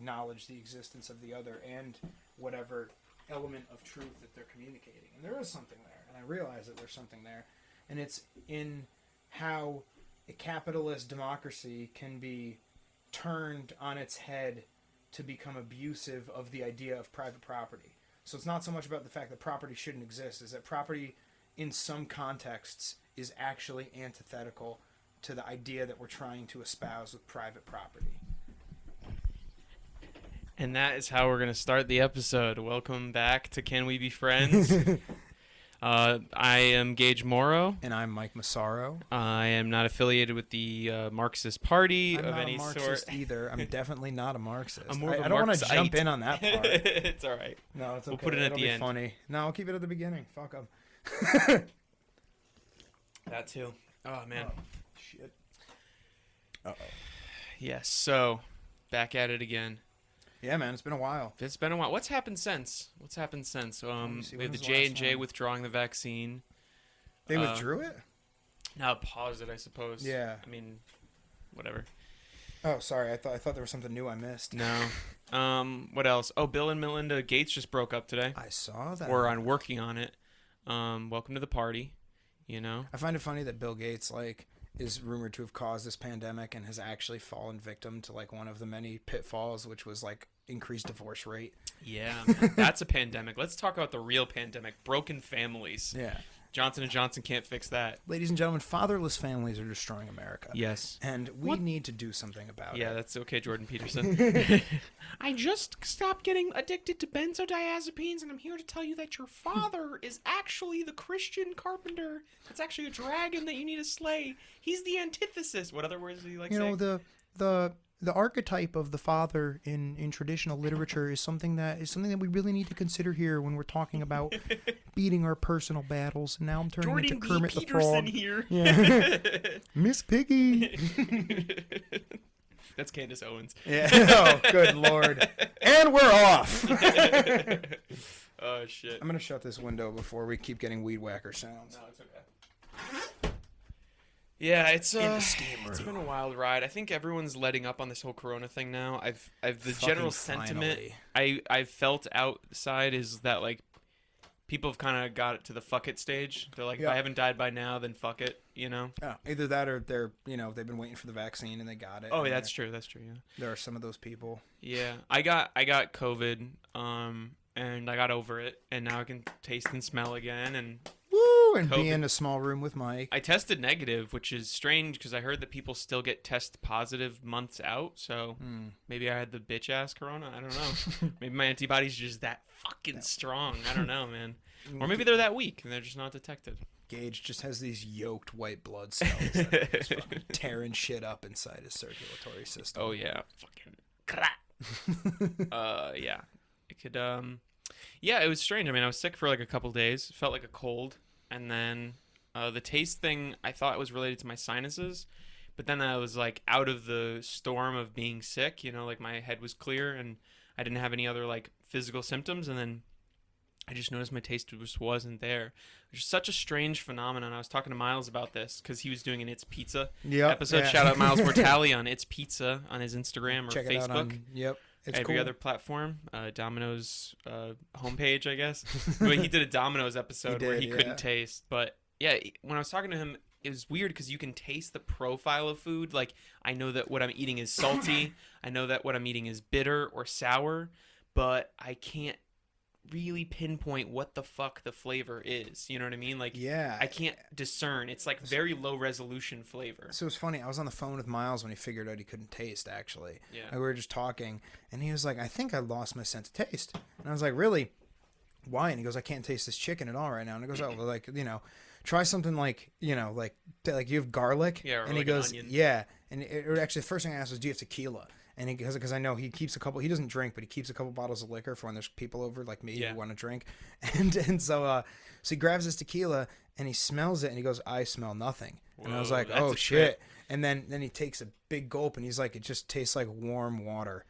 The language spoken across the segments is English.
acknowledge the existence of the other and whatever element of truth that they're communicating. And there is something there, and I realize that there's something there. And it's in how a capitalist democracy can be turned on its head to become abusive of the idea of private property. So it's not so much about the fact that property shouldn't exist, is that property in some contexts is actually antithetical to the idea that we're trying to espouse with private property. And that is how we're going to start the episode. Welcome back to Can We Be Friends? I am Gage Morrow. And I'm Mike Massaro. I am not affiliated with the Marxist Party I'm of not any a Marxist sort. either. I'm definitely not a Marxist. I'm more of a I don't want to Marxite. jump in on that part. It's all right. No, it's okay. We'll put it at It'll the be end. funny. No, I'll keep it at the beginning. Fuck them. That too. Oh, man. Oh, shit. Uh-oh. Yes, so back at it again. Yeah, man, it's been a while. It's been a while. What's happened since? We have the when J&J was the last one? withdrawing the vaccine. They withdrew it? Now paused it, I suppose. Yeah. I mean, whatever. Oh, sorry. I thought there was something new I missed. No. What else? Oh, Bill and Melinda Gates just broke up today. I saw that. We're working on it. Welcome to the party. You know. I find it funny that Bill Gates is rumored to have caused this pandemic and has actually fallen victim to one of the many pitfalls, which was increased divorce rate. Yeah, man. That's a pandemic. Let's talk about the real pandemic: broken families. Yeah. Johnson & Johnson can't fix that. Ladies and gentlemen, fatherless families are destroying America. Yes. And we need to do something about it. Yeah, that's okay, Jordan Peterson. I just stopped getting addicted to benzodiazepines, and I'm here to tell you that your father is actually the Christian carpenter. It's actually a dragon that you need to slay. He's the antithesis. What other words do you like You saying? know, the archetype of the father in traditional literature is something that we really need to consider here when we're talking about beating our personal battles. And now I'm turning Jordan into B. Kermit the Peterson Frog. here. Yeah. Miss Piggy. That's Candace Owens. Yeah. Oh, good Lord. And we're off. Oh, shit. I'm going to shut this window before we keep getting weed whacker sounds. No, it's okay. Yeah, it's the steam it's room. been a wild ride. I think everyone's letting up on this whole Corona thing now. I've the Fucking general sentiment I've felt outside is that people have kind of got it to the fuck it stage. They're like, if Yeah. I haven't died by now, then fuck it, you know? Yeah, either that or they've been waiting for the vaccine and they got it. Oh, and yeah, that's true. That's true. Yeah. There are some of those people. Yeah, I got COVID, and I got over it, and now I can taste and smell again, and Woo! And COVID. be in a small room with Mike. I tested negative, which is strange because I heard that people still get test positive months out. So maybe I had the bitch ass corona. I don't know. Maybe my antibodies are just that fucking strong. I don't know, man. Or maybe they're that weak and they're just not detected. Gage just has these yoked white blood cells that are just fucking tearing shit up inside his circulatory system. Oh yeah, fucking crap. Yeah, it could. Yeah, it was strange. I mean, I was sick for a couple days. Felt like a cold. And then the taste thing, I thought was related to my sinuses. But then I was out of the storm of being sick, my head was clear and I didn't have any other physical symptoms. And then I just noticed my taste just wasn't there. It was such a strange phenomenon. I was talking to Miles about this because he was doing an It's Pizza episode. Yeah. Shout out Miles Mortali on It's Pizza on his Instagram or Check Facebook. it out on, it's Every cool. other platform, Domino's homepage, I guess. But he did a Domino's episode where he couldn't taste. But yeah, when I was talking to him, it was weird because you can taste the profile of food. I know that what I'm eating is salty. I know that what I'm eating is bitter or sour, but I can't really pinpoint what the fuck the flavor is. You know what I mean? Yeah. I can't discern. It's very low resolution flavor. So it's funny. I was on the phone with Miles when he figured out he couldn't taste, actually. Yeah. And we were just talking, and he was like, I think I lost my sense of taste. And I was like, really? Why? And he goes, I can't taste this chicken at all right now. And he goes, oh, well, try something you have garlic. Yeah, or and he an goes, onion. yeah. And actually, the first thing I asked was, do you have tequila? And because I know he keeps he doesn't drink, but he keeps a couple bottles of liquor for when there's people over like me who want to drink. And so he grabs his tequila and he smells it and he goes, I smell nothing. And I was like, oh shit. And then he takes a big gulp and he's like, it just tastes like warm water.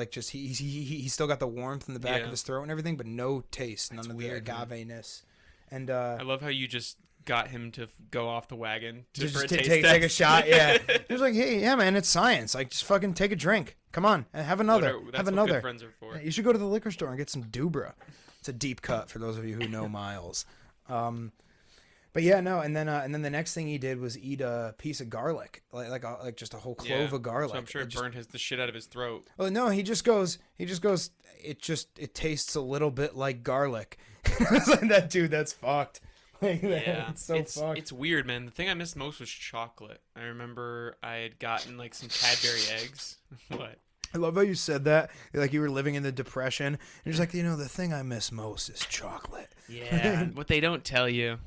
Just he still got the warmth in the back of his throat and everything, but no taste, none of the agave-ness. And I love how you just got him to go off the wagon for Just a taste take a test. shot. Yeah, he was like, hey, yeah, man, it's science. Like, just fucking take a drink. Come on, and have another. That's have what another. good friends are for. You should go to the liquor store and get some Dubra. It's a deep cut for those of you who know Miles. But yeah, no, and then the next thing he did was eat a piece of garlic, like just a whole clove of garlic. So I'm sure it burned the shit out of his throat. Oh no, he just goes. It tastes a little bit like garlic. I was like, that dude, that's fucked. Like, Yeah, it's so fucked. It's weird, man. The thing I missed most was chocolate. I remember I had gotten like some Cadbury eggs. What? I love how you said that, like you were living in the Depression. And you're just like, the thing I miss most is chocolate. Yeah, what they don't tell you.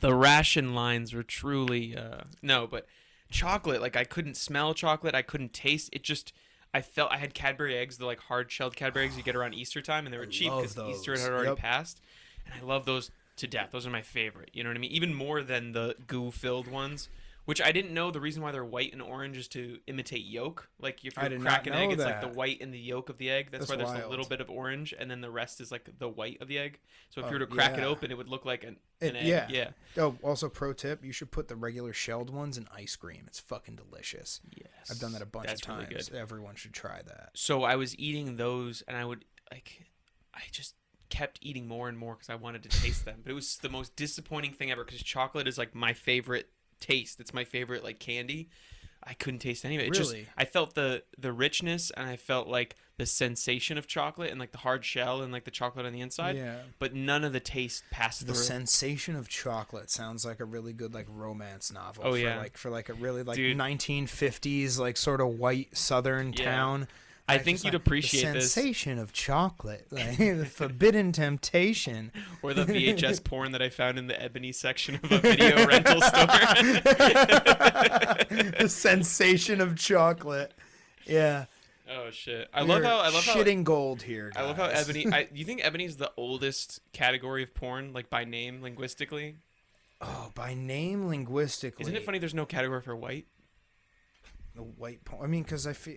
The ration lines were truly no, but chocolate, like I couldn't smell chocolate, I couldn't taste it. Just I felt I had Cadbury eggs, the like hard shelled Cadbury eggs you get around Easter time, and they were cheap because Easter had already passed. And I love those to death. Those are my favorite. You know what I mean? Even more than the goo filled ones, which I didn't know the reason why they're white and orange is to imitate yolk. Like if you crack an egg, it's like the white and the yolk of the egg. That's why there's a little bit of orange, and then the rest is like the white of the egg. So if you were to crack it open, it would look like an egg. Yeah. Oh, also pro tip: you should put the regular shelled ones in ice cream. It's fucking delicious. Yes, I've done that a bunch of times. Really good. Everyone should try that. So I was eating those, and I just kept eating more and more because I wanted to taste them. But it was the most disappointing thing ever because chocolate is like my favorite taste. It's my favorite like candy. I couldn't taste any of it. Really? I felt the richness, and I felt like the sensation of chocolate and like the hard shell and like the chocolate on the inside. Yeah. But none of the taste passed through. The sensation of chocolate sounds like a really good like romance novel. Oh, yeah. For like a really like Dude. 1950s like sort of white southern town. I think you'd appreciate the this. sensation of chocolate, like the forbidden temptation, or the VHS porn that I found in the ebony section of a video rental store. The sensation of chocolate. Yeah. Oh shit! I love how shitting gold here. Guys. I love how ebony. You think ebony is the oldest category of porn, like by name linguistically? Oh, by name linguistically. Isn't it funny? There's no category for white. The white porn. I mean, because I feel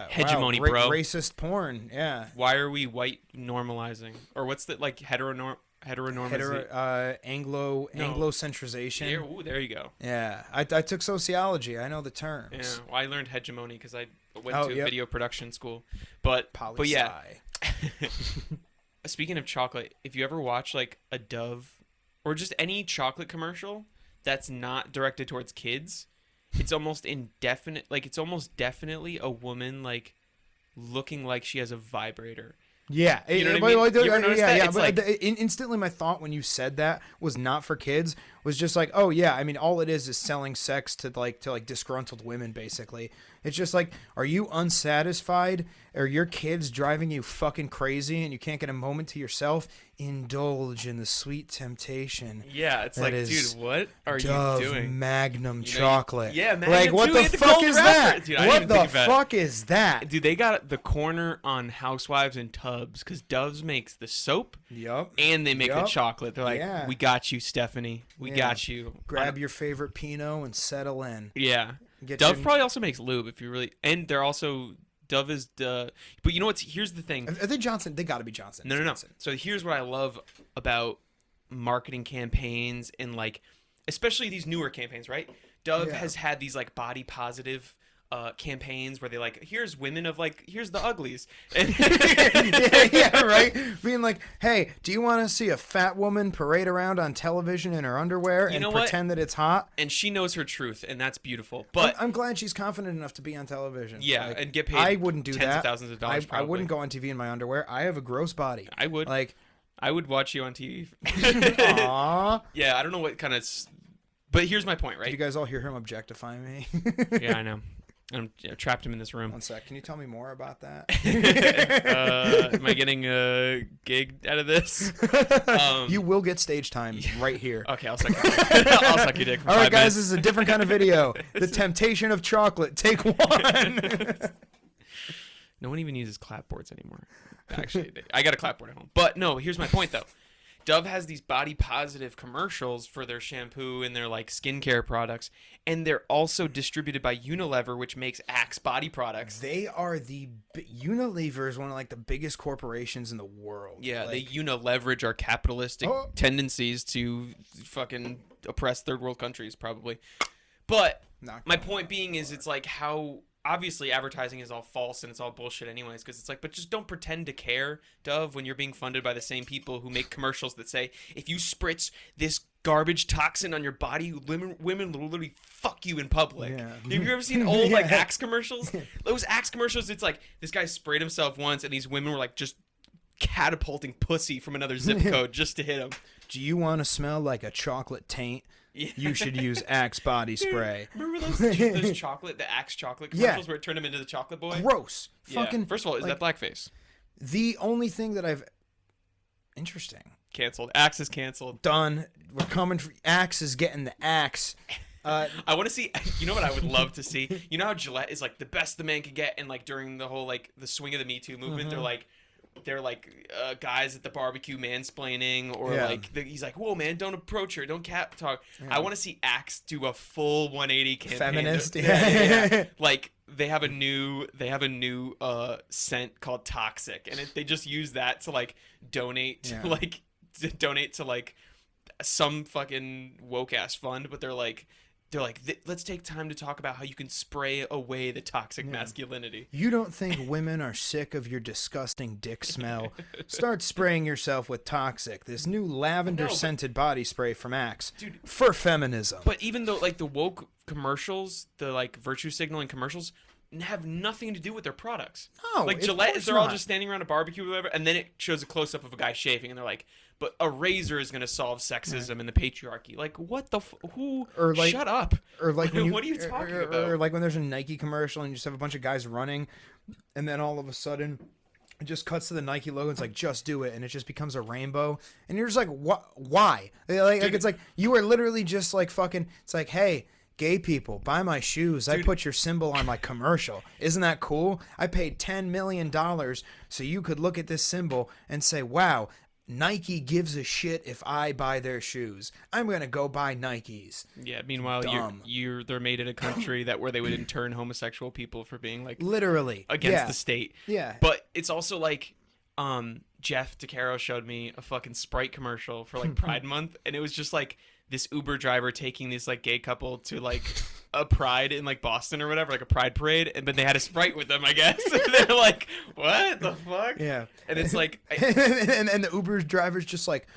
hegemony, wow, bro. Racist porn. Yeah. Why are we white normalizing, or what's the like heteronormizing? Anglocentrization. Yeah, ooh, there you go. Yeah, I took sociology. I know the terms. Yeah, well, I learned hegemony because I went to yep. video production school. But yeah. Speaking of chocolate, if you ever watch like a Dove or just any chocolate commercial that's not directed towards kids, it's almost indefinite. Like it's almost definitely a woman like looking like she has a vibrator. Yeah, you know what I mean? You ever notice that? Yeah. It's But like, instantly, my thought when you said that was not for kids. Was just like, oh yeah. I mean, all it is selling sex to disgruntled women. Basically, it's just like, are you unsatisfied? Are your kids driving you fucking crazy, and you can't get a moment to yourself? Indulge in the sweet temptation. Yeah, it's like, dude, what are Dove you doing? Magnum chocolate. Yeah, Magnum. Like, what the fuck is that? Dude, what the fuck is that? Dude, they got the corner on Housewives and Tubs because Dove's makes the soap. Yep. And they make the chocolate. They're like, yeah. We got you, Stephanie. We got you. Grab your favorite Pinot and settle in. Yeah. Dove probably also makes lube if you really. And they're also. Dove is the. But you know what's. Here's the thing. Are they Johnson? They got to be Johnson. No. So here's what I love about marketing campaigns and like. Especially these newer campaigns, right? Dove has had these like body positive campaigns where they like, here's women of like, here's the uglies. And yeah, right? Being like, hey, do you want to see a fat woman parade around on television in her underwear and pretend that it's hot? And she knows her truth, and that's beautiful. But I'm glad she's confident enough to be on television. Yeah, like, and get paid. I wouldn't do tens that. Of thousands of dollars. I wouldn't go on TV in my underwear. I have a gross body. I would. Like, I would watch you on TV. Aww. Yeah, I don't know what kind of. But here's my point, right? Did you guys all hear him objectifying me? Yeah, I know. I'm trapped him in this room. One sec. Can you tell me more about that? Am I getting a gig out of this? You will get stage time right here. Okay, I'll suck your dick. I'll suck your dick for all 5 right, guys, minutes. this is a different kind of video. The Temptation of Chocolate. Take one. No one even uses clapboards anymore. Actually, I got a clapboard at home. But no, here's my point, though. Dove has these body positive commercials for their shampoo and their like skincare products, and they're also distributed by Unilever, which makes Axe body products. They are Unilever is one of like the biggest corporations in the world. Yeah, like, they leverage our capitalistic Oh. tendencies to fucking oppress third world countries, probably. But knocked my down. point being is, it's like how obviously advertising is all false and it's all bullshit anyways, because it's like, but just don't pretend to care, Dove, when you're being funded by the same people who make commercials that say, if you spritz this garbage toxin on your body, women will literally fuck you in public. Yeah. Have you ever seen old like Yeah. Axe commercials? Those Axe commercials, it's like this guy sprayed himself once and these women were like just catapulting pussy from another zip code just to hit him. Do you want to smell like a chocolate taint? Yeah. You should use Axe body spray. Remember those chocolate, the Axe chocolate commercials Yeah. where it turned him into the chocolate boy? Gross. Yeah. Fucking. First of all, is like, that blackface? the only thing that I've interesting Canceled. Axe is canceled. done? We're coming. For, Axe is getting the axe. I want to see. You know what I would love to see? You know how Gillette is like the best the man could get, and like during the whole like the swing of the Me Too movement, they're like guys at the barbecue mansplaining, or Yeah. like he's like, "Whoa, man, don't approach her, don't cat talk." I want to see Axe do a full 180 campaign. Feminist? Yeah. Like they have a new scent called Toxic, and they just use that to like donate to like some fucking woke ass fund, but they're like let's take time to talk about how you can spray away the toxic masculinity. You don't think women are sick of your disgusting dick smell? Start spraying yourself with Toxic, this new lavender scented body spray from Axe. Dude. For feminism. But even though like the woke commercials, the like virtue signaling commercials, have nothing to do with their products. No, like of Gillette, course they're all not. just standing around a barbecue or whatever, and then it shows a close up of a guy shaving, and they're like, "But a razor is going to solve sexism and the patriarchy." Like, what the? Who? Or like- shut up. Or like when What are you talking or about? like when there's a Nike commercial and you just have a bunch of guys running, and then all of a sudden it just cuts to the Nike logo. It's like, just do it, and it just becomes a rainbow, and you're just like, what? Why? Like it's like you are literally just like fucking. It's like, hey, gay people, buy my shoes. I put your symbol on my commercial. Isn't that cool? I paid $10 million so you could look at this symbol and say, wow, Nike gives a shit if I buy their shoes. I'm going to go buy Nikes. Yeah. Meanwhile, Dumb. they're made in a country where they would intern homosexual people for being like Literally. against yeah. the state. Yeah. But it's also like, Jeff DeCaro showed me a fucking Sprite commercial for like Pride Month, and it was just like this Uber driver taking this like gay couple to like a Pride in like Boston or whatever, like a Pride parade, but they had a Sprite with them, I guess. And they're like, what the fuck? Yeah. And it's like, and the Uber driver's just like,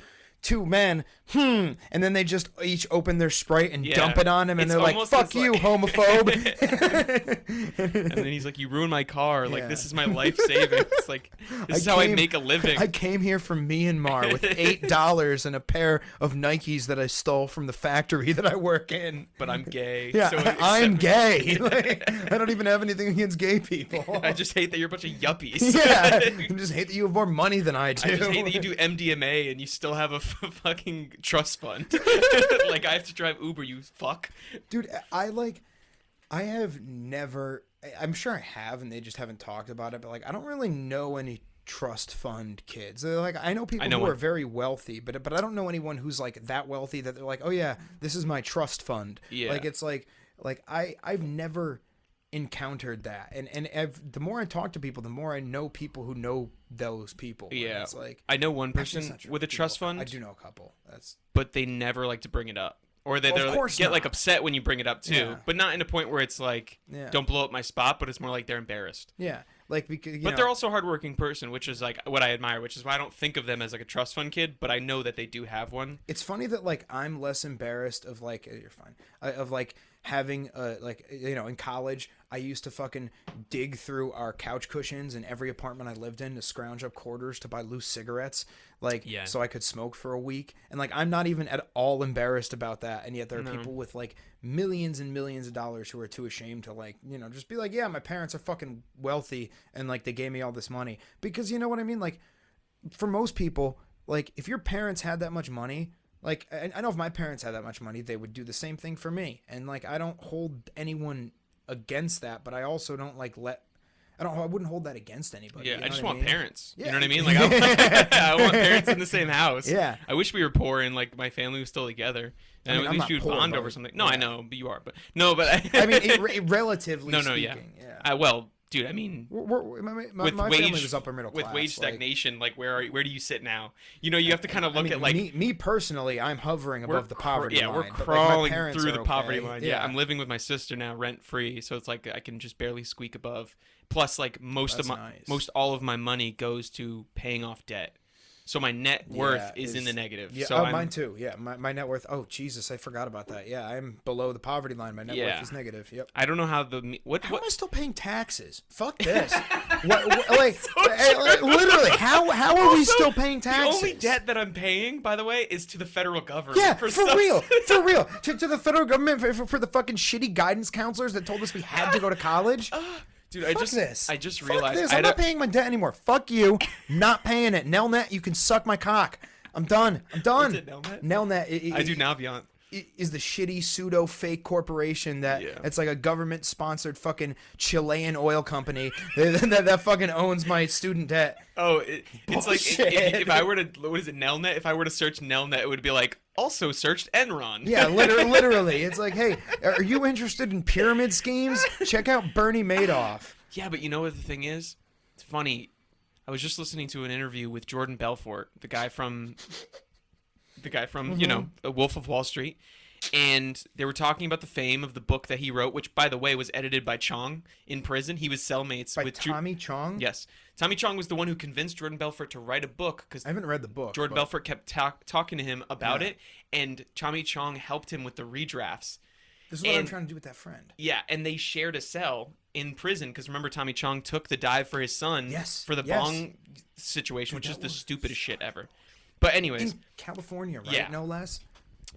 two men, and then they just each open their Sprite and Yeah. dump it on him, and It's they're like, almost fuck as, you, like- homophobe. and then he's like, you ruined my car. Like, Yeah. this is my life savings. Like, this is how I make a living. I came here from Myanmar with $8 and a pair of Nikes that I stole from the factory that I work in. But I'm gay. Yeah, so I'm accept- gay. Like, I don't even have anything against gay people. I just hate that you're a bunch of yuppies. yeah, I just hate that you have more money than I do. I just hate that you do MDMA and you still have a fucking trust fund. Like, I have to drive Uber, you fuck. Dude, I have never, I'm sure I have, and they just haven't talked about it, but like, I don't really know any trust fund kids. They're like, I know people who one. are very wealthy, but I don't know anyone who's like that wealthy that they're like, oh yeah, this is my trust fund. Yeah. Like, it's like I've never encountered that. And the more I talk to people, the more I know people who know those people. And Yeah. it's like, I know one actually, person it's not true. with a trust People- fund, I do know a couple. That's but they never like to bring it up. Or they Of course get like not. upset when you bring it up too. Yeah. But not in a point where it's like, Yeah. don't blow up my spot, but it's more like they're embarrassed. yeah. Like, because, But they're also a hardworking person, which is like what I admire, which is why I don't think of them as like a trust fund kid, but I know that they do have one. it's funny that like I'm less embarrassed of like you're fine of like having like in college I used to fucking dig through our couch cushions in every apartment I lived in to scrounge up quarters to buy loose cigarettes, like Yeah. so I could smoke for a week, and like I'm not even at all embarrassed about that, and yet there are No. people with like millions and millions of dollars who are too ashamed to like just be like, yeah, my parents are fucking wealthy and like they gave me all this money, because you know what I mean, like for most people, like if your parents had that much money, like I know if my parents had that much money, they would do the same thing for me. And like I don't hold anyone against that, but I also don't like I wouldn't hold that against anybody. Yeah, you know I just what want mean? parents. Yeah. You know what I mean? Like, I want parents in the same house. Yeah. I wish we were poor and like my family was still together, and I mean, at I'm least not we would poor, bond but- over something. No, yeah. I know, but you are. But no, but I mean, relatively No, yeah. speaking. Yeah. well, dude, I mean, My with family wage was upper middle class. with wage like- stagnation, like where do you sit now? You know, you have to kind of look I mean, at like me personally, I'm hovering we're above the poverty line. we're but, like, my crawling parents through are the poverty okay. line. Yeah, I'm living with my sister now, rent free, so it's like I can just barely squeak above. Plus, like That's nice. most all of my money goes to paying off debt, so my net worth Yeah, is in the negative. Yeah, So mine too. Yeah, my net worth. Oh Jesus, I forgot about that. Yeah, I'm below the poverty line. My net Yeah. worth is negative. Yep. I don't know how what How am I still paying taxes? Fuck this. Like literally, how are we Also, still paying taxes? The only debt that I'm paying, by the way, is to the federal government. Yeah, for for stuff- real, for real. To the federal government for the fucking shitty guidance counselors that told us we had to go to college. Dude, Fuck this. I just Fuck realized this. I I'm had not paying my debt anymore. Fuck you. Not paying it. Nelnet, you can suck my cock. I'm done. What's it, Nelnet? Nelnet. I do Navient. Is the shitty pseudo fake corporation that Yeah. it's like a government sponsored fucking Chilean oil company that fucking owns my student debt. Oh, it's like Bullshit. if I were to what is it Nelnet? If I were to search Nelnet, it would be like also searched Enron. Yeah, literally. It's like, hey, are you interested in pyramid schemes? Check out Bernie Madoff. Yeah, but you know what the thing is? It's funny. I was just listening to an interview with Jordan Belfort, the guy from you know, Wolf of Wall Street, and they were talking about the fame of the book that he wrote, which by the way was edited by Chong in prison. He was cellmates By with Tommy Chong? Yes, Tommy Chong was the one who convinced Jordan Belfort to write a book because I haven't read the book. Jordan but- Belfort kept talking to him about Yeah. it, and Tommy Chong helped him with the redrafts. This is what I'm and- trying to do with that friend. Yeah, and they shared a cell in prison because remember Tommy Chong took the dive for his son Yes, for the yes. bong situation, which that is the was- stupidest shit ever. But anyways, In California, right? Yeah. No less.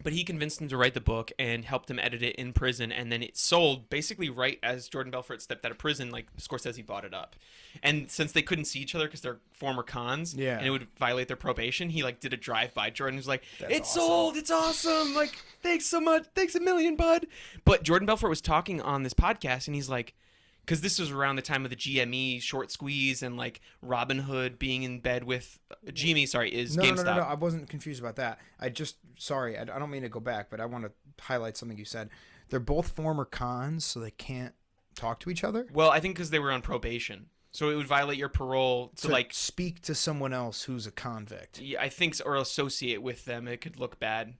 but he convinced him to write the book and helped him edit it in prison, and then it sold basically right as Jordan Belfort stepped out of prison. Like Scorsese bought it up, and since they couldn't see each other because they're former cons, Yeah. and it would violate their probation, he like did a drive-by. Jordan was like, That's "It's awesome. sold, it's awesome! Like, thanks so much, thanks a million, bud." But Jordan Belfort was talking on this podcast, and he's like, because this was around the time of the GME short squeeze and like Robin Hood being in bed with GME. Sorry, is No, GameStop. no. I wasn't confused about that. I don't mean to go back, but I want to highlight something you said. They're both former cons, so they can't talk to each other. Well, I think because they were on probation, so it would violate your parole to like. speak to someone else who's a convict. Yeah, I think, or associate with them. It could look bad.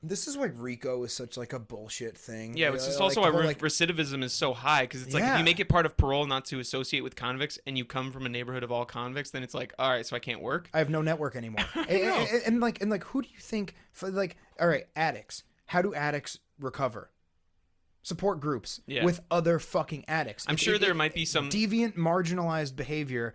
This is why RICO is such like a bullshit thing. Yeah, it's just Like, also the why whole, like, recidivism is so high because it's like if Yeah. you make it part of parole not to associate with convicts, and you come from a neighborhood of all convicts, then it's like, all right, so I can't work. I have no network anymore. know. and like who do you think for like all right, addicts. How do addicts recover? Support groups Yeah. with other fucking addicts. I'm sure there might be some. deviant, marginalized behavior,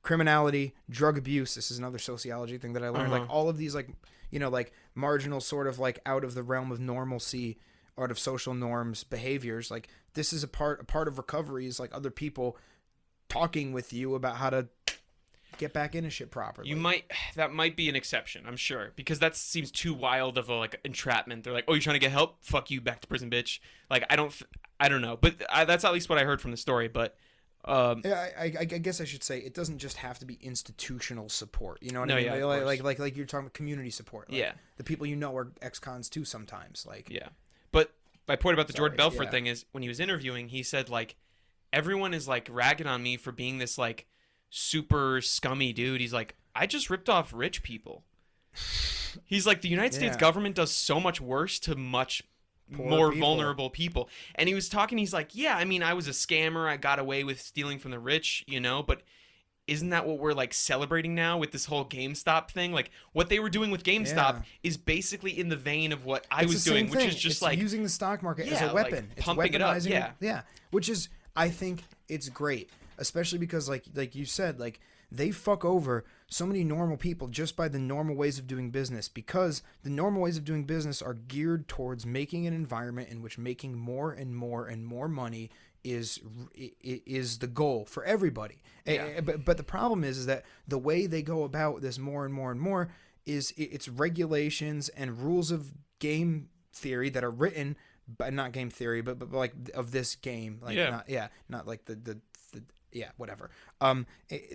criminality, drug abuse. This is another sociology thing that I learned. Uh-huh. Like all of these, like like marginal, sort of like out of the realm of normalcy, out of social norms, behaviors. Like this is a part of recovery is like other people talking with you about how to get back into shit properly. That might be an exception, I'm sure, because that seems too wild of a like entrapment. They're like, "Oh, you trying to get help? Fuck you, back to prison, bitch." Like I don't know, but that's at least what I heard from the story. But Yeah, I guess I should say it doesn't just have to be institutional support. You know what No, I mean? yeah, of like you're talking about community support. Like, Yeah. the people you know are ex-cons too sometimes. Like yeah, but my point about the Jordan Sorry, Belfort yeah. thing is when he was interviewing, he said like everyone is like ragging on me for being this like super scummy dude. He's like, I just ripped off rich people. He's like, the United States Yeah. government does so much worse to much Poor more people. vulnerable people. And he was talking, he's like, yeah, I mean, I was a scammer. I got away with stealing from the rich, you know, but isn't that what we're like celebrating now with this whole GameStop thing? Like what they were doing with GameStop Yeah. is basically in the vein of what I It's was the same doing, which thing. is just It's like using the stock market as Yeah, a like, weapon. It's pumping it up, weaponizing yeah. which is I think it's great, especially because like you said, like they fuck over so many normal people just by the normal ways of doing business, because the normal ways of doing business are geared towards making an environment in which making more and more and more money is the goal for everybody. Yeah. But the problem is that the way they go about this more and more and more is it's regulations and rules of game theory that are written by, not game theory, but like of this game, like Yeah. not like the yeah, whatever.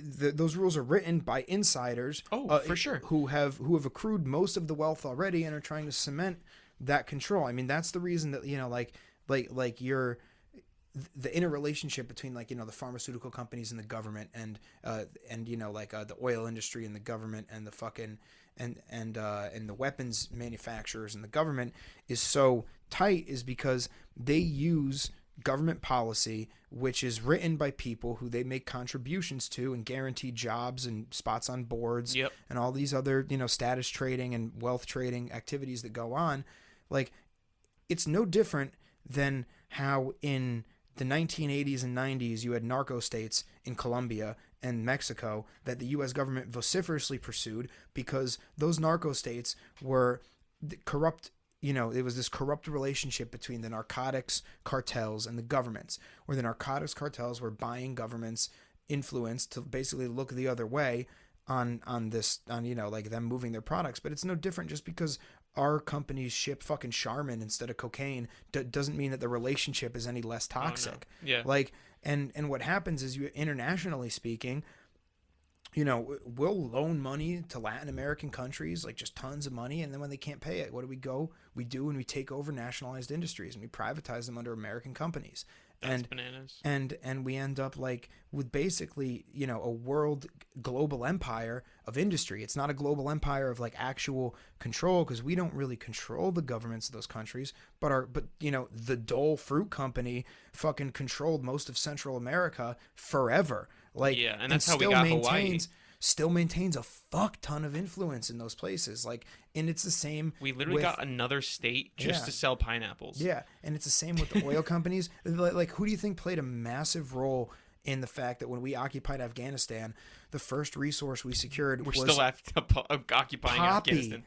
Those rules are written by insiders. For sure. Who have accrued most of the wealth already and are trying to cement that control. I mean, that's the reason that like you're the interrelationship between like the pharmaceutical companies and the government and the oil industry and the government and the fucking and the weapons manufacturers and the government is so tight is because they use government policy which is written by people who they make contributions to and guarantee jobs and spots on boards and all these other status trading and wealth trading activities that go on. Like, it's no different than how in the 1980s and 90s you had narco states in Colombia and Mexico that the U.S. government vociferously pursued because those narco states were corrupt. It was this corrupt relationship between the narcotics cartels and the governments, where the narcotics cartels were buying governments' influence to basically look the other way on them moving their products. But it's no different just because our companies ship fucking Charmin instead of cocaine doesn't mean that the relationship is any less toxic. Oh, no. Yeah. Like, and what happens is internationally speaking, we'll loan money to Latin American countries, like just tons of money. And then when they can't pay it, what do? We take over nationalized industries and we privatize them under American companies. That's bananas. And we end up like with basically, a world global empire of industry. It's not a global empire of like actual control because we don't really control the governments of those countries, but the Dole Fruit Company fucking controlled most of Central America forever. Like, yeah, and that's how we got Hawaii. Still maintains a fuck ton of influence in those places. Like, and it's the same. We literally got another state just to sell pineapples. Yeah, and it's the same with the oil companies. Like, who do you think played a massive role in the fact that when we occupied Afghanistan, the first resource we secured was still occupying poppy. Afghanistan.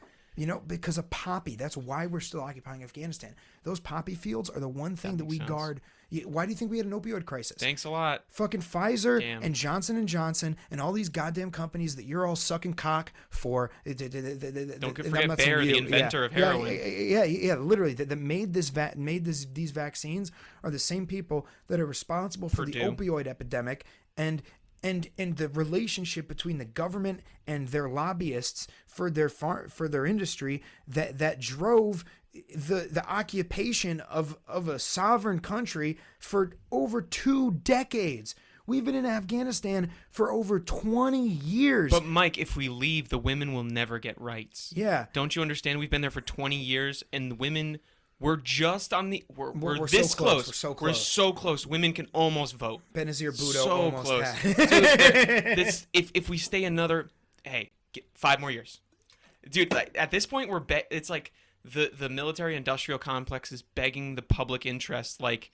Because of poppy. That's why we're still occupying Afghanistan. Those poppy fields are the one thing that we guard. Why do you think we had an opioid crisis? Thanks a lot. Fucking Pfizer and Johnson & Johnson and all these goddamn companies that you're all sucking cock for. Don't forget Bayer, the inventor of heroin. Yeah, literally. That made these vaccines are the same people that are responsible for the opioid epidemic and the relationship between the government and their lobbyists for their industry that drove the occupation of a sovereign country for over 2 decades. We've been in Afghanistan for over 20 years. But Mike, if we leave, the women will never get rights. Yeah. Don't you understand? We've been there for 20 years and the women, we're just on the we're this so close. We're so close. We're so close. Women can almost vote. Benazir Bhutto so almost close. had. Dude, if we stay another 5 more years. Dude, like, at this point it's like the military industrial complex is begging the public interest like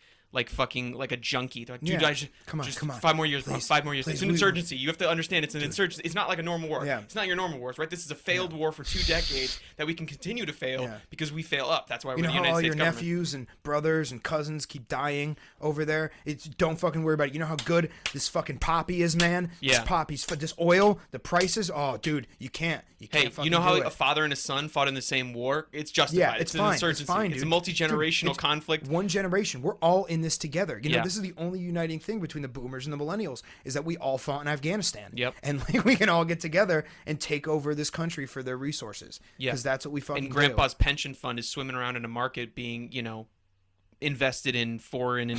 fucking like a junkie. They're like, dude, come on. 5 more years, please, 5 more years. please, It's an insurgency. You have to understand it's an insurgency. It's not like a normal war. Yeah. It's not your normal wars, right? This is a failed war for 2 decades that we can continue to fail because we fail up. That's why we're the United how all States your government. nephews and brothers and cousins keep dying over there? Don't fucking worry about it. You know how good this fucking poppy is, man? Yeah. This poppy's this oil, the prices. Oh, dude, you can't. Hey, fucking you know how do it. a father and a son fought in the same war? It's justified. Yeah, it's an fine. insurgency. It's fine, It's dude. a multi-generational It's conflict. One generation. We're all in this together. Yeah. This is the only uniting thing between the boomers and the millennials is that we all fought in Afghanistan. Yep. And like we can all get together and take over this country for their resources. Yeah. Because that's what we fucking And Grandpa's pension fund is swimming around in a market being, invested in foreign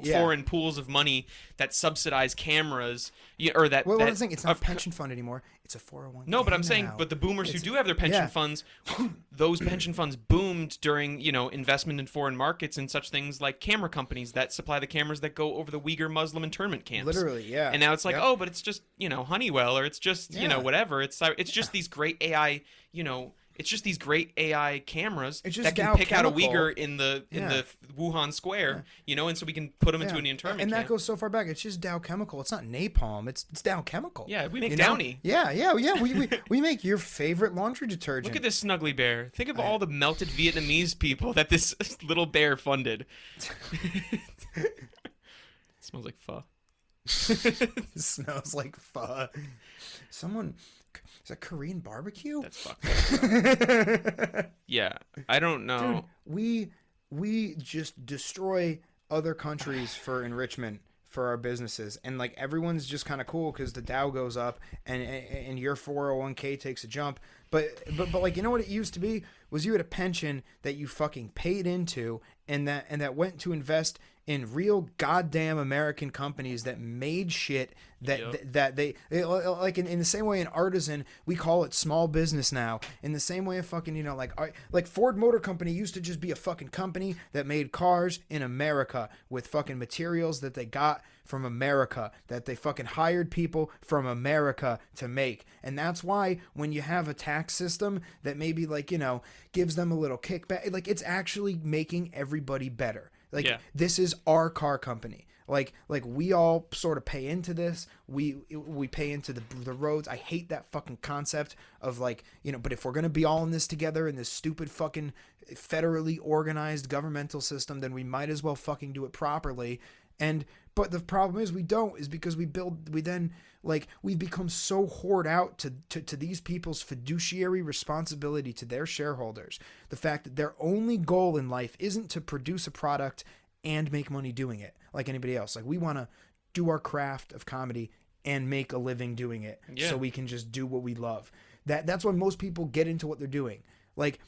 foreign pools of money that subsidize cameras or that. Well, that's the thing. It's not a pension fund anymore. It's a 401k. No, but I'm saying, now. but the boomers who do have their pension funds, those pension funds boomed during, investment in foreign markets and such things like camera companies that supply the cameras that go over the Uyghur Muslim internment camps. Literally, yeah. And now it's like, but it's just, Honeywell or it's just, whatever. It's just these great AI, it's just these great AI cameras that can pick out a Uyghur in the Wuhan Square, and so we can put them into an internment and camp. that goes so far back. It's just Dow Chemical. It's not napalm. It's Dow Chemical. Yeah, we make Downy. Yeah. We make your favorite laundry detergent. Look at this snuggly bear. Think of all the melted Vietnamese people that this little bear funded. It smells like pho. It smells like pho. Is that Korean barbecue? That's fucked up. Yeah, I don't know. Dude, we just destroy other countries for enrichment for our businesses, and like everyone's just kind of cool because the Dow goes up and your 401k takes a jump. But like, you know what it used to be was you had a pension that you fucking paid into, and that went to invest in real goddamn American companies that made shit that they like in the same way an artisan, we call it small business now. In the same way a fucking, you know, like Ford Motor Company used to just be a fucking company that made cars in America with fucking materials that they got from America, that they fucking hired people from America to make. And that's why when you have a tax system that maybe, like, you know, gives them a little kickback, like, it's actually making everybody better. Like, this is our car company. Like we all sort of pay into this. We pay into the roads. I hate that fucking concept of, like, you know, but if we're going to be all in this together in this stupid fucking federally organized governmental system, then we might as well fucking do it properly. But the problem is we don't, is because we've become so hoard out to these people's fiduciary responsibility to their shareholders. The fact that their only goal in life isn't to produce a product and make money doing it like anybody else. Like, we want to do our craft of comedy and make a living doing it, so we can just do what we love. That's why most people get into what they're doing. Like,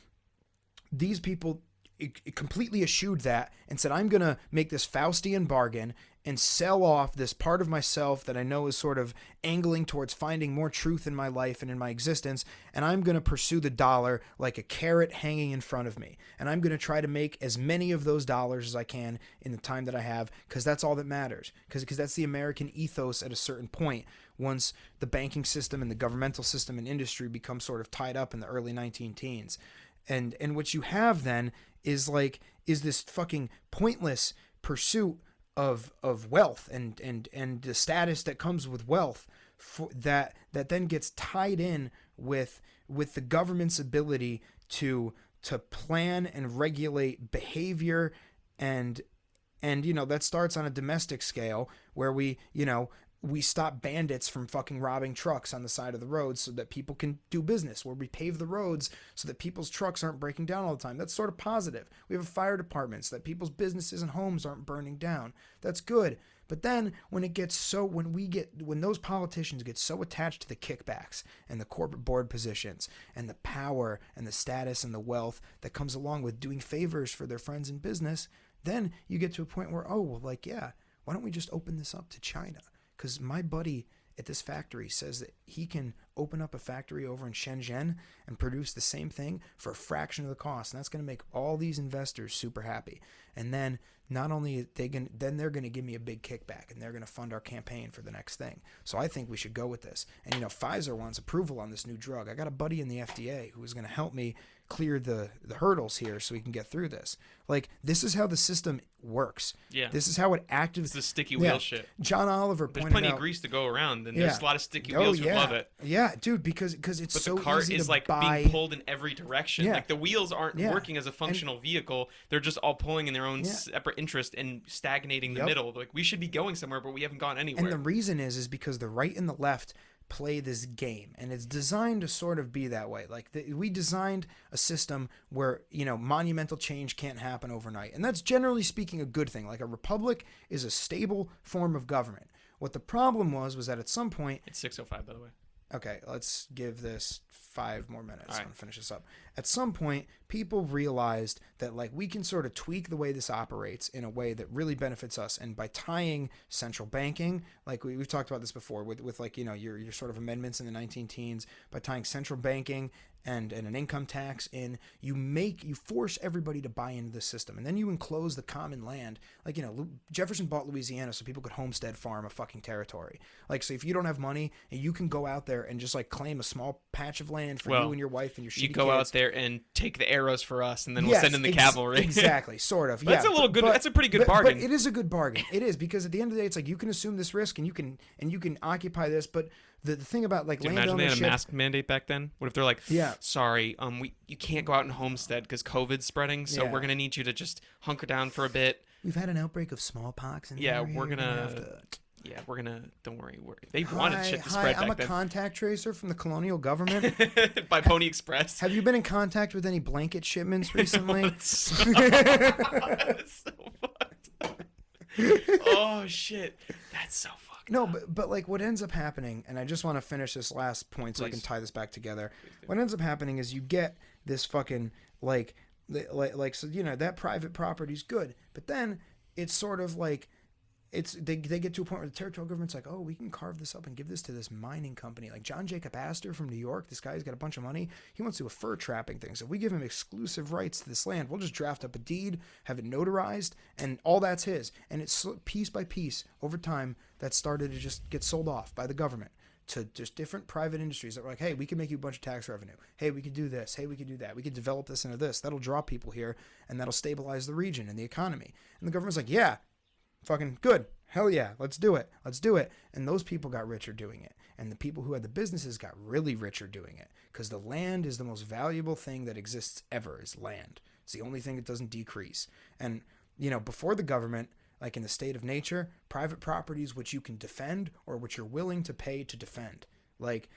these people it completely eschewed that and said, I'm going to make this Faustian bargain and sell off this part of myself that I know is sort of angling towards finding more truth in my life and in my existence, and I'm going to pursue the dollar like a carrot hanging in front of me. And I'm going to try to make as many of those dollars as I can in the time that I have, because that's all that matters. Because that's the American ethos at a certain point, once the banking system and the governmental system and industry become sort of tied up in the early 19 teens. And what you have then is this fucking pointless pursuit of wealth and the status that comes with wealth that then gets tied in with the government's ability to plan and regulate behavior, and you know, that starts on a domestic scale where we stop bandits from fucking robbing trucks on the side of the road so that people can do business, where we pave the roads so that people's trucks aren't breaking down all the time. That's sort of positive. We have fire departments so that people's businesses and homes aren't burning down. That's good. But then when those politicians get so attached to the kickbacks and the corporate board positions and the power and the status and the wealth that comes along with doing favors for their friends in business, then you get to a point where, why don't we just open this up to China? Because my buddy at this factory says that he can open up a factory over in Shenzhen and produce the same thing for a fraction of the cost. And that's going to make all these investors super happy. And then not only they're going to give me a big kickback, and they're going to fund our campaign for the next thing. So I think we should go with this. And, you know, Pfizer wants approval on this new drug. I got a buddy in the FDA who is going to help me clear the hurdles here so we can get through this. Like, this is how the system works. Yeah. This is how it actively... It's the sticky wheel shit. John Oliver pointed out... There's plenty of grease to go around, and there's a lot of sticky wheels who love it. Yeah, dude, because it's so easy to buy... But the cart is, like, being pulled in every direction. Yeah. Like, the wheels aren't working as a functional vehicle. They're just all pulling in their own separate interest and stagnating the middle. Like, we should be going somewhere, but we haven't gone anywhere. And the reason is because the right and the left play this game, and it's designed to sort of be that way. Like, we designed a system where, you know, monumental change can't happen overnight, and that's generally speaking a good thing. Like, a republic is a stable form of government. What the problem was that at some point... It's 6:05, by the way. Okay, let's give this 5 more minutes. I'm gonna finish this up. At some point, people realized that, like, we can sort of tweak the way this operates in a way that really benefits us, and by tying central banking, like we've talked about this before with like, you know, your sort of amendments in the 19 teens, by tying central banking and an income tax in, you force everybody to buy into the system, and then you enclose the common land. Like, you know, Jefferson bought Louisiana so people could homestead farm a fucking territory. Like, so if you don't have money, you can go out there and just, like, claim a small patch of land for you and your wife and your shitty kids. You go out there and take the arrows for us, and then we'll send in the cavalry. Exactly, sort of. That's a little good. That's a pretty good bargain. But it is a good bargain. It is, because at the end of the day, it's like you can assume this risk and you can occupy this, but the thing about, like, land ownership... Imagine they had a mask mandate back then. What if they're like, sorry, you can't go out and homestead because COVID's spreading, so we're gonna need you to just hunker down for a bit. We've had an outbreak of smallpox in we're gonna. Yeah, we're gonna. Don't worry. They wanted shit to spread back then. I'm a contact tracer from the colonial government. By Pony Express. Have you been in contact with any blanket shipments recently? That's so fucked. Oh shit, that's so fucked No, up. but like what ends up happening, and I just want to finish this last point so I can Please. tie this back together. Please do. What ends up happening is you get this fucking like so that private property's good, but then it's sort of like they get to a point where the territorial government's like, oh, we can carve this up and give this to this mining company, like John Jacob Astor from New York. This guy's got a bunch of money. He wants to do a fur trapping thing. So if we give him exclusive rights to this land, we'll just draft up a deed, have it notarized, and all that's his. And it's piece by piece over time that started to just get sold off by the government to just different private industries that were like, hey, we can make you a bunch of tax revenue. Hey, we could do this. Hey, we could do that. We could develop this into this. That'll draw people here, and that'll stabilize the region and the economy. And the government's like, yeah, fucking good. Hell yeah, let's do it. Let's do it. And those people got richer doing it. And the people who had the businesses got really richer doing it. Because the land is the most valuable thing that exists ever, is land. It's the only thing that doesn't decrease. And, before the government, like in the state of nature, private properties which you can defend or which you're willing to pay to defend. Like,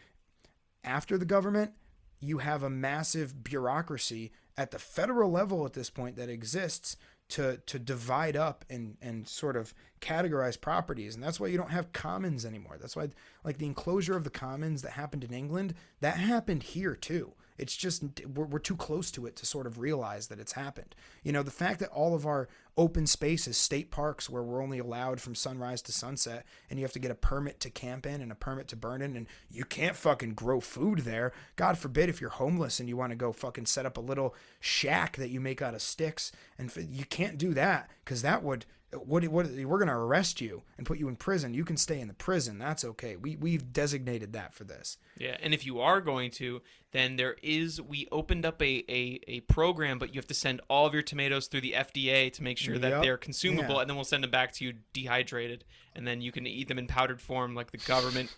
after the government, you have a massive bureaucracy at the federal level at this point that exists to divide up and sort of categorize properties. And that's why you don't have commons anymore. That's why, like, the enclosure of the commons that happened in England, that happened here too. It's just we're too close to it to sort of realize that it's happened. The fact that all of our open spaces, state parks, where we're only allowed from sunrise to sunset, and you have to get a permit to camp in and a permit to burn in, and you can't fucking grow food there. God forbid if you're homeless and you want to go fucking set up a little shack that you make out of sticks, and you can't do that because that would. We're going to arrest you and put you in prison. You can stay in the prison. That's okay. We've designated that for this. Yeah, and if you are going to, then we opened up a program, but you have to send all of your tomatoes through the FDA to make sure that they're consumable, and then we'll send them back to you dehydrated, and then you can eat them in powdered form like the government,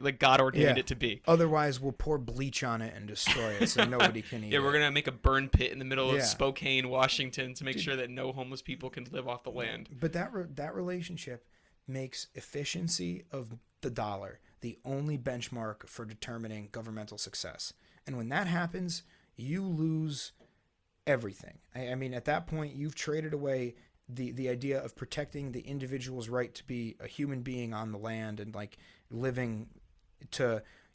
like God ordained it to be. Otherwise, we'll pour bleach on it and destroy it so nobody can eat it. Yeah, we're going to make a burn pit in the middle of Spokane, Washington to make sure that no homeless people can live off the land. But that relationship makes efficiency of the dollar the only benchmark for determining governmental success. And when that happens, you lose everything. I mean, at that point, you've traded away the idea of protecting the individual's right to be a human being on the land and like living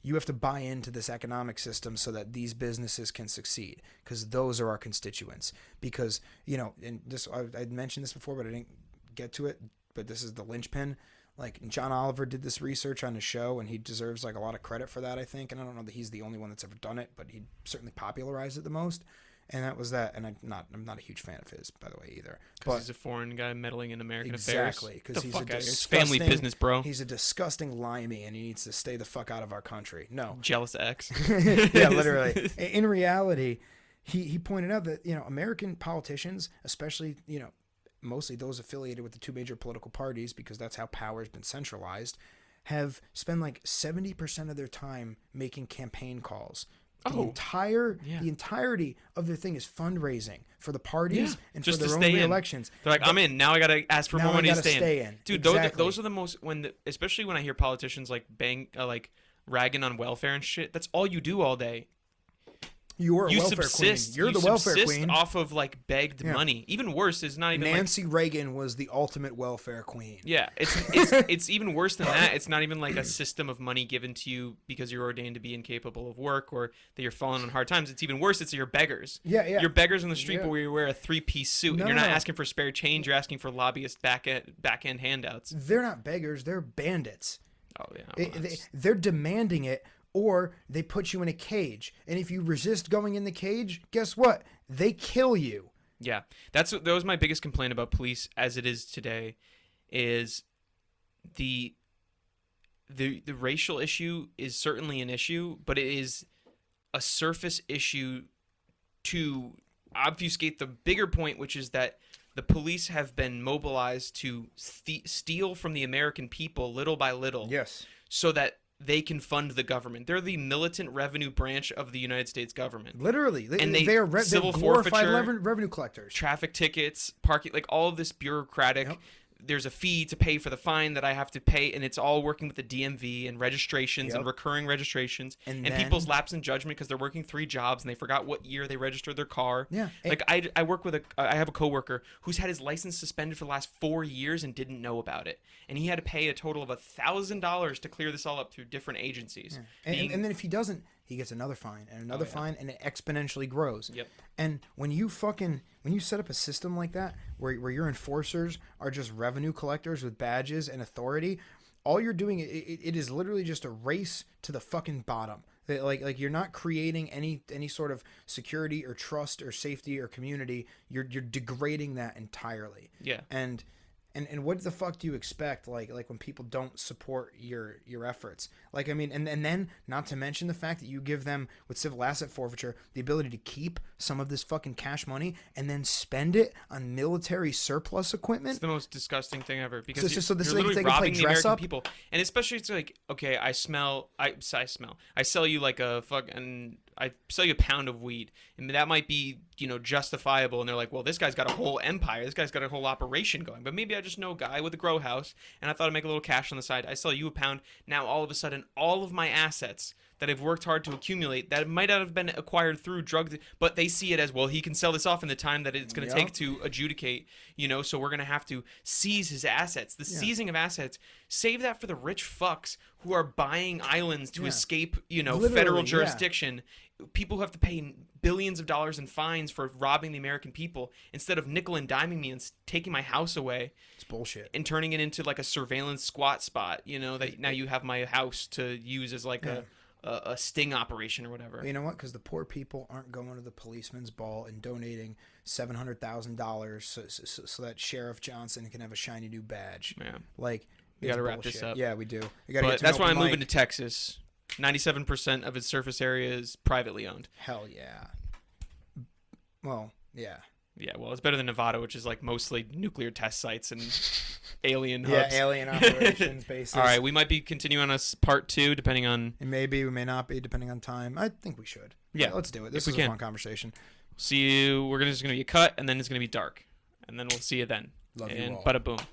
you have to buy into this economic system so that these businesses can succeed, because those are our constituents. Because, and this, I mentioned this before, but I didn't get to it, but this is the linchpin. Like, John Oliver did this research on his show, and he deserves like a lot of credit for that, I think. And I don't know that he's the only one that's ever done it, but he certainly popularized it the most. And that was that. And I'm not a huge fan of his, by the way, either. Because he's a foreign guy meddling in American affairs. Exactly. Because he's it's family business, bro. He's a disgusting limey, and he needs to stay the fuck out of our country. No. Jealous ex. Yeah, literally. In reality, he pointed out that, American politicians, especially, mostly those affiliated with the two major political parties, because that's how power has been centralized, have spent like 70% of their time making campaign calls. The entirety of their thing is fundraising for the parties and just for their to own stay re-elections. They're like, I'm in. Now I got to ask for more money to stay in. Dude, exactly. those are the most, especially when I hear politicians like ragging on welfare and shit. That's all you do all day. You welfare queen. You're the welfare queen. Off of like begged money. Even worse is not even Nancy Reagan was the ultimate welfare queen. Yeah, it's even worse than that. It's not even like a system of money given to you because you're ordained to be incapable of work or that you're falling on hard times. It's even worse. It's your beggars. Yeah. You're beggars on the street where you wear a 3-piece suit and you're not asking for spare change. You're asking for lobbyist back end handouts. They're not beggars. They're bandits. Oh yeah. They're demanding it. Or they put you in a cage. And if you resist going in the cage, guess what? They kill you. Yeah. That was my biggest complaint about police as it is today, is the racial issue is certainly an issue, but it is a surface issue to obfuscate the bigger point, which is that the police have been mobilized to steal from the American people little by little. Yes. So that they can fund the government. They're the militant revenue branch of the United States government. Literally. And they're civil glorified forfeiture, revenue collectors. Traffic tickets, parking, like all of this bureaucratic there's a fee to pay for the fine that I have to pay, and it's all working with the DMV and registrations and recurring registrations, and then, people's lapse in judgment because they're working 3 jobs and they forgot what year they registered their car. Yeah. Like I work with I have a coworker who's had his license suspended for the last 4 years and didn't know about it, and he had to pay a total of $1,000 to clear this all up through different agencies. Yeah. And then if he doesn't, he gets another fine and another fine, and it exponentially grows. Yep. And when you set up a system like that where your enforcers are just revenue collectors with badges and authority, all you're doing, it is literally just a race to the fucking bottom. Like you're not creating any sort of security or trust or safety or community. You're degrading that entirely. Yeah. And what the fuck do you expect? Like when people don't support your efforts. Like, I mean, and then not to mention the fact that you give them, with civil asset forfeiture, the ability to keep some of this fucking cash money and then spend it on military surplus equipment. It's the most disgusting thing ever, because this you're is like literally they can play robbing the dress American up. people. And especially it's like, okay, I sell you like a fucking, I sell you a pound of weed, and that might be, justifiable. And they're like, well, this guy's got a whole empire. This guy's got a whole operation going. But maybe I just know a guy with a grow house, and I thought I'd make a little cash on the side. I sell you a pound. Now, all of a sudden, all of my assets that I've worked hard to accumulate that might not have been acquired through drugs, but they see it as, well, he can sell this off in the time that it's going to take to adjudicate, so we're going to have to seize his assets. The seizing of assets, save that for the rich fucks who are buying islands to escape, federal jurisdiction. People who have to pay billions of dollars in fines for robbing the American people instead of nickel and diming me and taking my house away. It's bullshit. And turning it into like a surveillance squat spot, that now you have my house to use as like a sting operation or whatever. You know what? Because the poor people aren't going to the policeman's ball and donating $700,000 so that Sheriff Johnson can have a shiny new badge. Yeah. Like, we got to wrap this up. Yeah, we do. But that's why I'm moving to Texas. 97% of its surface area is privately owned. Hell yeah. Well, yeah. Yeah, well, it's better than Nevada, which is like mostly nuclear test sites and alien hubs. Yeah, alien operations bases. All right, we might be continuing on part 2, depending on... And maybe we may not be, depending on time. I think we should. Yeah. Let's do it. This is a fun conversation. See you. We're just going to be a cut, and then it's going to be dark. And then we'll see you then. Love you all. Bada boom.